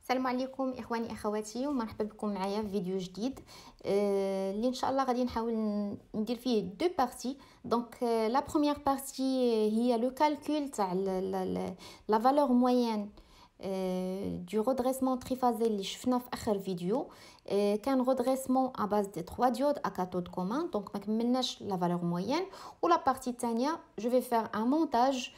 السلام عليكم اخواني اخواتي ومرحبا بكم معايا في فيديو جديد اللي ان شاء الله غادي نحاول ندير فيه دو بارتي. دونك لا بروميير بارتي هي لو كالكول تاع لا فالور موين du redressement triphasé اللي شفنا في اخر فيديو. كان redressement à base de 3 diodes à cathode commun. donc ما كملناش la valeur moyenne. ou la partie الثانيه je vais faire un montage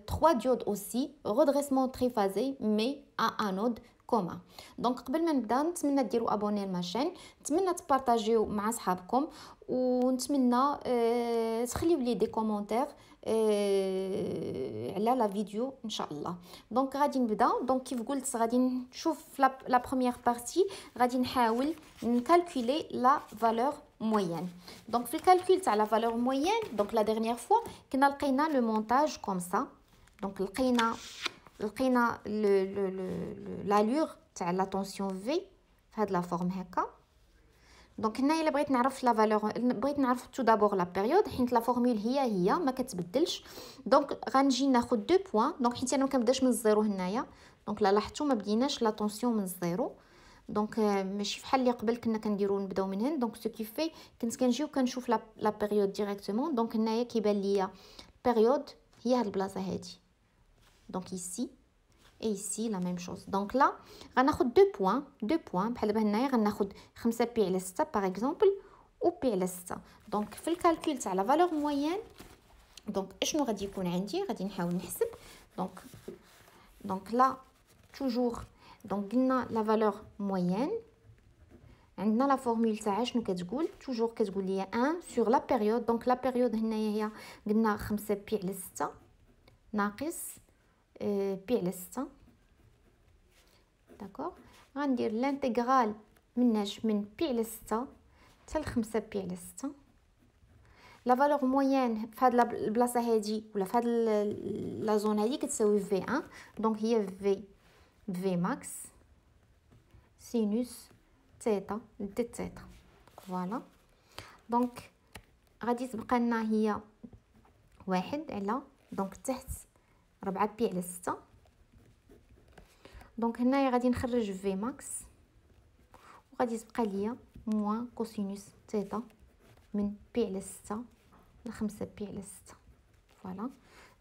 3 diodes aussi redressement triphasé mais à anode commun. دونك قبل ما نبدا نتمنى ديروا ابوني للماشين، نتمنى تبارطاجيو مع صحابكم، ونتمنى تخليو لي دي كومونتير على لا فيديو ان شاء الله. دونك غادي نبدا. دونك كيف قلت غادي نشوف لا بروميير بارتي، غادي نحاول نكالكولي لا فالور موين. دونك في الكالكول تاع لا فالور موين، دونك لا ديرنيير فوا كنا لقينا لو مونتاج كوم سا. دونك لقينا l'allure تاع لا طونسيون في هاد لا فورم هكا. دونك هنايا الا بغيت نعرف لا فالور، بغيت نعرف تو دابور لا بيريود حيت لا فورمول هي ما كتبدلش. دونك غنجي ناخذ دو بوين. دونك حيت انا ما كنبداش من الزيرو هنايا، دونك لا لاحظتوا ما بديناش لا طونسيون من الزيرو. دونك ماشي فحال اللي قبل كنا كنديرو نبداو من هنا. دونك سو كي في كنت كنجيو كنشوف لا بيريود ديريكتومون. دونك هنايا كيبان ليا بيريود هي هاد البلاصه هادي. donc ici et ici la même chose. donc là غناخد deux points بحال دابا هنايا غناخد 5 بي على 6 par exemple و بي على 6. donc في الكالكول تاع لا فالور موين، donc اشنو غادي يكون عندي؟ غادي نحاول نحسب. donc là toujours donc قلنا لا فالور موين عندنا لا فورمول تاعها شنو كتقول؟ toujours كتقول لي 1 sur la période. donc la période هنايا هي قلنا 5 بي على 6 ناقص بي على 6. داكوغ غندير لانتيغرال مناش من بي على 6 حتى ل 5 بي على 6. لا فالور موين في هاد البلاصه هادي ولا في هاد لا زون هادي كتساوي في 1. دونك هي في ماكس سينوس تيتا دي تيتا. فوالا دونك غادي تبقى لنا هي 1 على دونك تحت 4 بي على 6. دونك هنايا غادي نخرج في ماكس وغادي تبقى ليا موان كوسينوس تيتا من بي على 6 ل 5 بي على 6. فوالا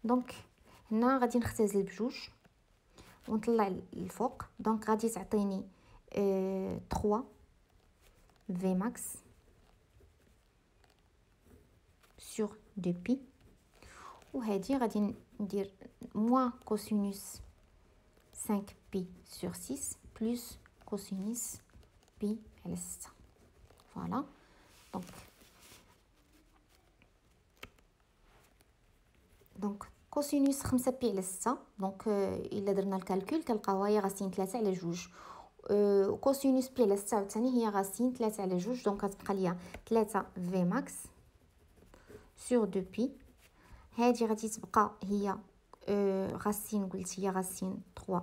دونك هنا غادي نختزل بجوج ونطلع الفوق. دونك غادي تعطيني 3 في ماكس سور 2 بي، وهذه غادي ندير موان كوسينوس 5 بي sur 6 plus cosinus pi على 6. فوالا دونك كوسينوس 5 بي على 6. دونك الا درنا الكالكول كنلقاوها هي غاسين 3 على 2. كوسينوس بي على 6 عاوتاني هي غاسين 3 على 2. دونك غتبقى ليا 3 في ماكس sur 2 بي. هذه غادي تبقى هي غاسين قلت هي غاسين 3.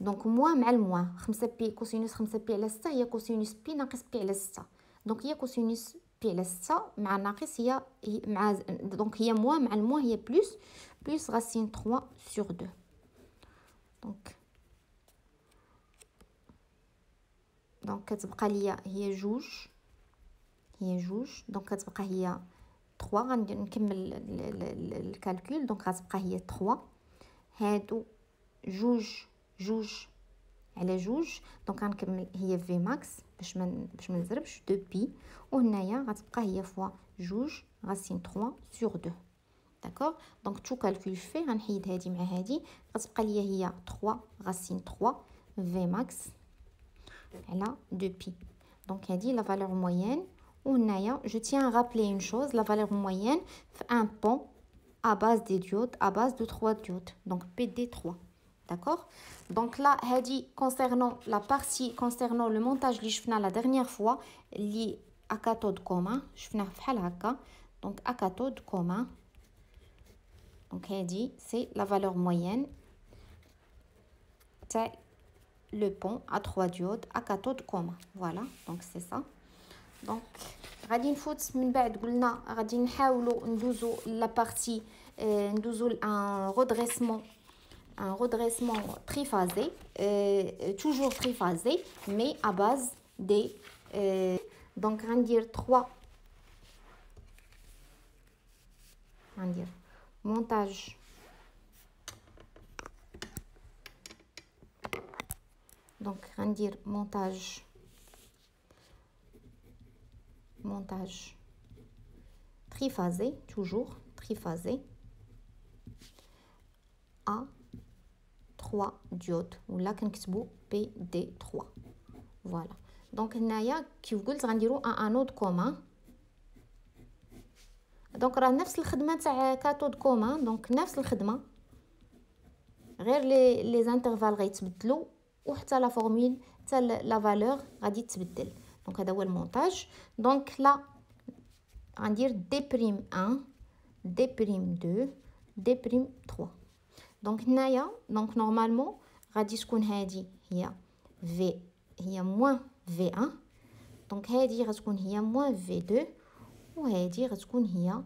دونك موان مع الموان 5 بي كوسينوس 5 بي على 6 هي كوسينوس بي ناقص بي على 6. دونك هي كوسينوس بي على 6 مع ناقص هي مع دونك هي موان مع الموان هي بلس غاسين 3 sur 2. دونك كتبقى ليا هي جوج دونك كتبقى هي 3. غندير نكمل الكالكول. دونك غتبقى هي 3 هادو جوج على جوج. دونك غنكمل هي في ماكس باش ما نزربش 2 بي، وهنايا غتبقى هي فوا جوج غاسين 3 sur 2. داكوغ دونك تو كالكول في غنحيد هادي مع هادي غتبقى ليا هي 3 غاسين 3 في ماكس على 2 بي. دونك هادي لا فالور موين. وهنايا je tiens à rappeler une chose, la valeur moyenne في un pont à base des diodes à base de 3 diodes, donc PD3. d'accord. donc là هادي concernant la partie concernant le montage اللي شفنا la dernière fois اللي à cathode commun شفناه بحال هكا. donc à cathode commun. donc هادي c'est la valeur moyenne تاع le pont à 3 diodes à cathode commun. voilà donc c'est ça. دونك غادي نفوت من بعد قلنا غادي نحاولوا ندوزو لا بارتي ندوزو ان رودريسمون un redressement triphasé, toujours triphasé, mais à base des... donc, on va dire 3. On va dire montage. Donc, on va dire montage triphasé, toujours triphasé, à 3 diodes, ou là كنكتبوا PD3. voilà. donc هنايا كيف قلت غنديروا ان انود كومان. دونك راه نفس الخدمه تاع كاثود كومان، دونك نفس الخدمه غير لي زانترفال غيتبدلوا، وحتى لا فورمول حتى لا فالور غادي تتبدل. دونك هذا هو المونتاج. دونك لا غندير دي بريم 1 دي بريم 2 دي بريم 3. دونك هنايا دونك نورمالمون غادي تكون هذه هي في هي موان في 1، دونك هذه غتكون هي موان في 2، وهذه غتكون هي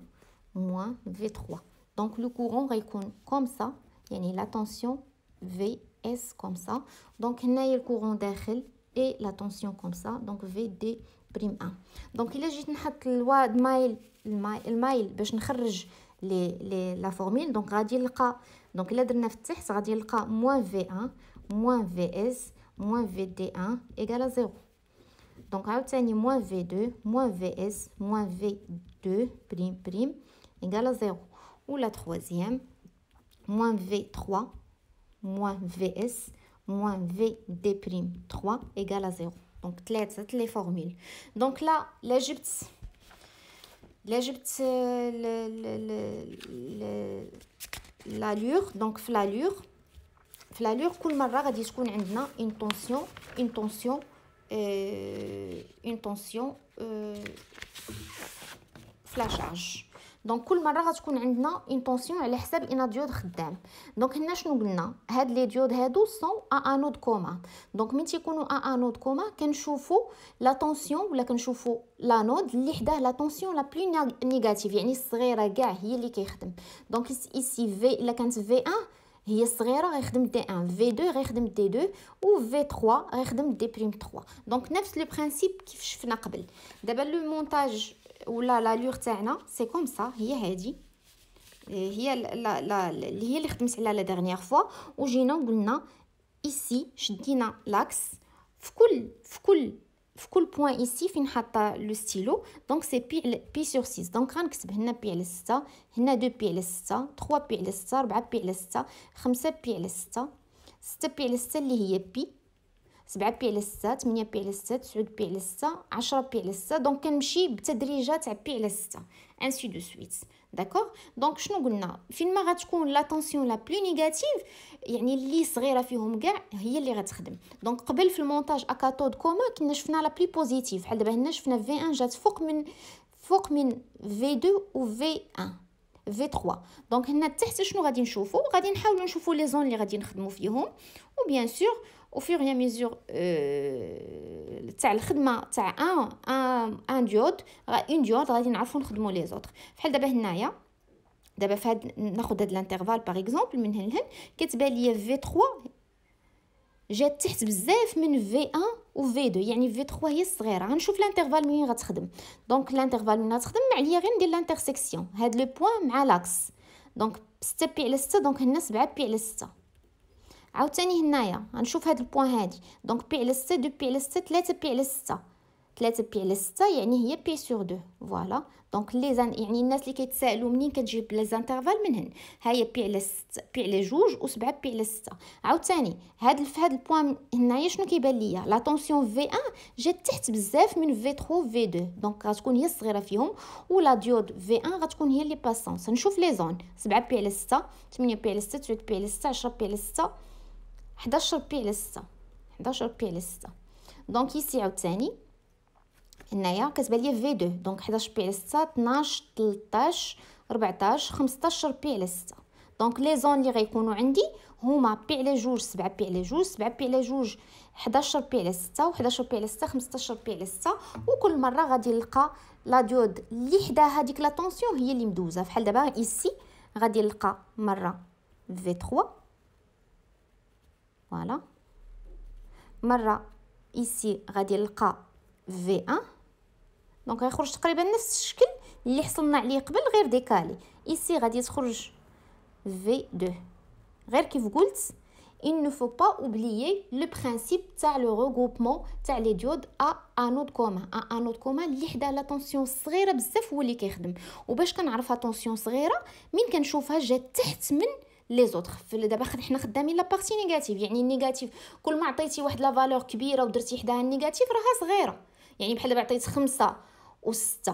موان في 3. دونك لو كورون غيكون كوم سا، يعني لا تونسيون في اس كوم سا. دونك هنايا الكورون داخل اي لا تونسيون كوم سا، دونك في دي بريم 1. دونك الا جيت نحط الواد المايل باش نخرج لي لا فورمول، دونك غادي نلقى، دونك الا درنا في التحت غادي نلقى موان في 1 موان في اس موان في دي 1 ايكال 0. دونك عاوتاني موان في 2 موان في اس موان في 2 بريم بريم ايكال 0. ولا تروازيام موان في 3 موان في اس موان في دي بريم 3 ايكال 0. دونك ثلاثه لي فورمول. دونك لا جبت لالور. دونك في لالور كل مره غادي تكون عندنا اون طونسيون في لا شارج. دونك كل مره غتكون عندنا اون طونسيون على حساب ان ديود خدام. دونك هنا شنو قلنا؟ هاد لي ديود هادو سون انود كومان. دونك من تيكونوا انود كومان كنشوفوا لا طونسيون ولا كنشوفوا لانود اللي حداه لا طونسيون لا بلو نيجاتيف، يعني الصغيره كاع هي اللي كيخدم. دونك ايسي في الا كانت في 1 هي الصغيره غيخدم دي 1، في 2 غيخدم دي 2، و في 3 غيخدم دي بريم 3. دونك نفس لو برينسيپ كيف شفنا قبل. دابا لو مونتاج ولا لالور تاعنا سي كوم سا، هي هذه هي اللي هي اللي خدمت عليها لا ديرنيير فوا، وجينا وقلنا ايسي شدينا لاكس في كل بوين ايسي فين حاطه لو ستيلو. دونك سي بي سور 6. دونك غنكتب هنا بي على 6، هنا 2 بي على 6، 3 بي على 6، 4 بي على 6، 5 بي على 6، 6 بي على 6 اللي هي بي، 7 بي على 6، 8 بي على 6، 9 بي على 6، 10 بي على 6. دونك كنمشي بتدريجات تاع بي على 6 انسي دو سويت. داكوغ. دونك شنو قلنا؟ فين ما غتكون لا طونسيون لا بلو نيجاتيف، يعني اللي صغيره فيهم كاع هي اللي غتخدم. دونك قبل في المونتاج اكاثود كوما كنا شفنا لا بلي بوزيتيف، بحال دابا هنا شفنا في 1 جات فوق من في 2 و في 1 في 3. دونك هنا تحت شنو غادي نشوفوا؟ غادي نحاولوا نشوفوا لي زون اللي غادي نخدموا فيهم، و بيان سور au fur et à mesure تاع الخدمه تاع ان ديود اون ديود غادي نعرفوا نخدموا لي زوطر. بحال دابا هنايا دابا فهاد ناخذ هاد الانترفال باغ اكزومبل من هنا لهنا كتبان ليا في 3 جات تحت بزاف من في 1 و في 2، يعني في 3 هي الصغيره. غنشوف الانترفال منين غتخدم. دونك الانترفال منين غتخدم عليا غير ندير لانترسيكسيون هاد لو بوين مع لاكس. دونك 6 بي على 6، دونك هنا 7 بي على 6. عاوتاني هنايا غنشوف هاد البوين هادي، دونك بي على 6، 2 بي على 6، 3 بي على 6، 3 بي على 6 يعني هي بي سور 2. فوالا. دونك لي يعني الناس اللي كيتسائلوا منين كتجيب لي زانترفال من هنا، ها هي بي على 6 بي على 2 و 7 بي على 6. عاوتاني في هاد البوين هنايا شنو كيبان ليا؟ لا طونسيون في 1 جات تحت بزاف من في 3 و في 2، دونك غتكون هي الصغيره فيهم، ولا ديود في 1 غتكون هي اللي باسونس. نشوف لي زون 7 بي على 6، 8 بي على 6، 9 بي على 6، 10 بي على 6، 11 بي على 6، 11 بي على 6. دونك يسي عاوتاني هنايا كتبان ليا في 2، دونك 11 بي على 6، 12 13 14 15 بي على 6. دونك لي زون اللي غيكونوا عندي هما بي على 2، 7 بي على 2، 7 بي على 2، 11 بي على 6، و11 بي على 6، 15 بي على 6. وكل مره غادي نلقى لا ديود اللي حداها هذيك لا طونسيون هي اللي مدوزه. بحال دابا ايسي غادي نلقى مره في 3 فوالا. مره ايسي غادي نلقى V1 دونك غيخرج تقريبا نفس الشكل اللي حصلنا عليه قبل غير ديكالي. ايسي غادي تخرج V2. غير كيف قلت il ne faut pas oublier le principe تاع le regroupement تاع les diodes à anode commun. anode commun اللي حدا لا طونسيون صغيره بزاف هو اللي كيخدم. وباش كنعرفها طونسيون صغيره من كنشوفها جات تحت من لي زوطخ. دابا حنا خدامين لا بارتي نيجاتيف، يعني النيجاتيف كل ما عطيتي واحد لا فالور كبيره ودرتي حداها النيجاتيف راها صغيره. يعني بحال دابا عطيت 5 و6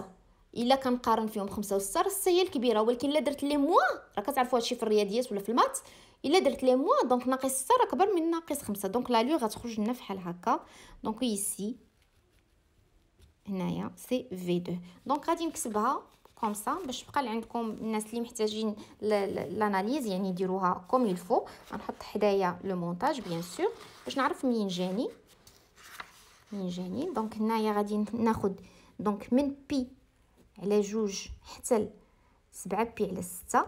الا كنقارن فيهم 5 و6 راه 6 هي الكبيره، ولكن الا درت لي موان راه كتعرفوا هادشي في الرياضيات ولا في المات، الا درت لي موان دونك ناقص 6 راه كبر من ناقص 5 دونك لا لو غتخرج لنا بحال هكا. دونك ايسي هنايا سي V2. دونك غادي نكتبها كوم سا باش تبقى عندكم الناس اللي محتاجين لاناليز يعني يديروها كوم يلفو. غنحط حدايا لو مونتاج بيان سور باش نعرف منين جاني دونك هنايا غادي ناخذ دونك من بي على 2 حتى 7 بي على 6.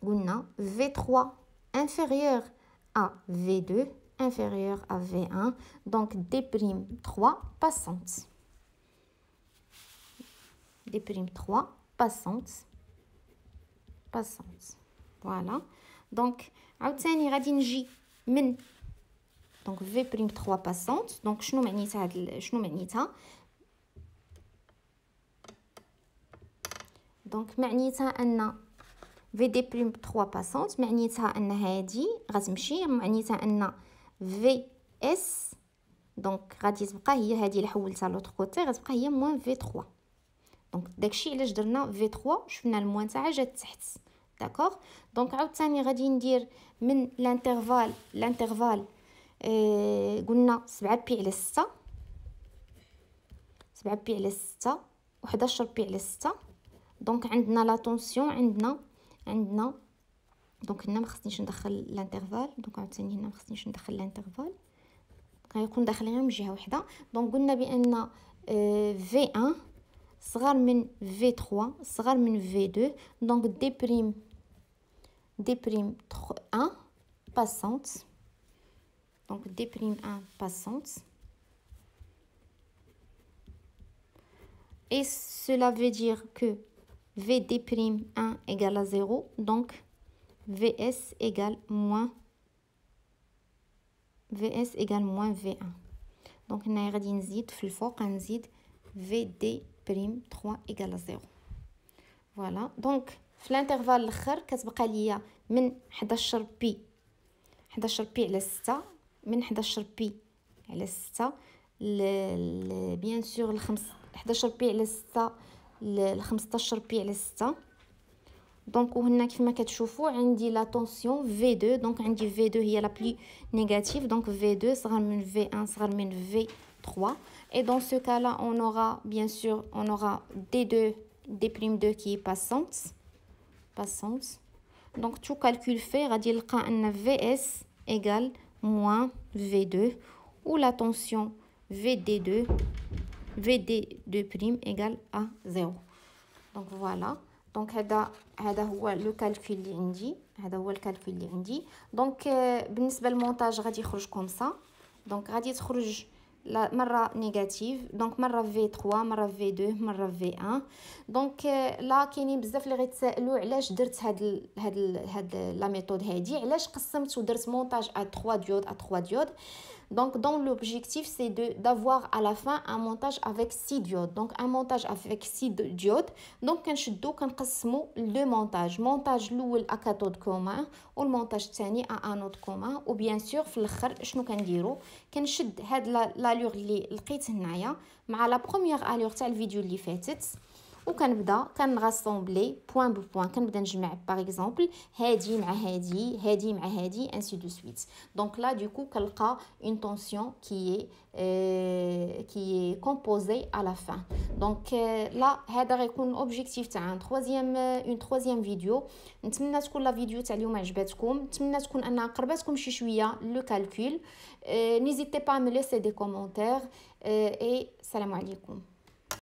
قلنا V3 inférieur à V2 inférieur à V1 donc D'3 passante. D'3 passante. Voilà. Donc عاوتاني غادي نجي من دونك V'3 passante. دونك شنو معنيتها دونك معنيتها ان VD'3 passante معنيتها ان هادي غتمشي، معنيتها ان VS دونك غادي تبقى هي هادي اللي حولتها لوطر كوتي غتبقى هي موان V3. دونك داكشي علاش درنا V3 شفنا الموان تاعها جات تحت. داكوغ. دونك عاوتاني غادي ندير من الانترفال قلنا 7 بي على 6 7 بي على 6 و11 بي على 6. دونك عندنا لا طونسيون عندنا دونك هنا ما خصنيش ندخل الانترفال. دونك عاوتاني هنا ما خصنيش ندخل الانترفال غيكون داخل غير من جهه وحده. دونك قلنا بان V1 صغر من V3 صغر من V2 دونك D'1 passante. Donc D'1 passante. Et cela veut dire que VD'1 égale à 0. Donc VS égale moins V1. Donc هنا غادي نزيد في الفوق غنزيد VD'3 égale à 0. Voilà. Donc في الانترفال الاخر كتبقى ليا من 11 بي على 6 من 11 بي على 6 بيان سور 11 بي على 6 ل 15 بي على 6. دونك وهنا كيف ما كتشوفوا عندي لا طونسيون V2. دونك عندي V2 هي لا بلي نيجاتيف دونك V2 صغر من V1 صغر من V3. Et dans ce cas là on aura bien sûr D'2 qui est passante. Donc tout calcul fait غادي نلقى ان VS égale moins V2 ou la tension VD'2 égale à 0. Donc voilà. دونك هذا هو لو كالكول اللي عندي. دونك بالنسبه للمونتاج غادي يخرج كوم سا. دونك غادي تخرج مره نيجاتيف دونك مره V3 مره V2 مره V1. دونك لا كاينين بزاف اللي غيتسائلوا علاش درت هاد لا ميثود هادي، علاش قسمت ودرت مونتاج à 3 diodes. Donc dans l'objectif c'est d'avoir à la fin un montage avec 6 diodes. Donc un montage avec 6 diodes. Donc كنقسموا لو مونتاج الاول à cathode commun والمونتاج الثاني à anode commun. وبيان سور في الاخر شنو كنديروا كنشد هاد لالور اللي لقيت هنايا مع لا بروميير الور تاع الفيديو اللي فاتت وكنبدا كنغاسومبلي بوين بوين. كنبدا نجمع باغ اكزومبل هادي مع هادي مع هادي انسي دو سويت. دونك لا دوكو كنلقى اون طونسيون كي est composée à la fin. دونك لا هذا غيكون الاوبجيكتيف تاع اون troisième فيديو. نتمنى تكون لا فيديو تاع اليوم عجبتكم، نتمنى تكون انها قربتكم شي شويه لو كالكول. n'hésitez pas à me laisser des commentaires et salam alaikum.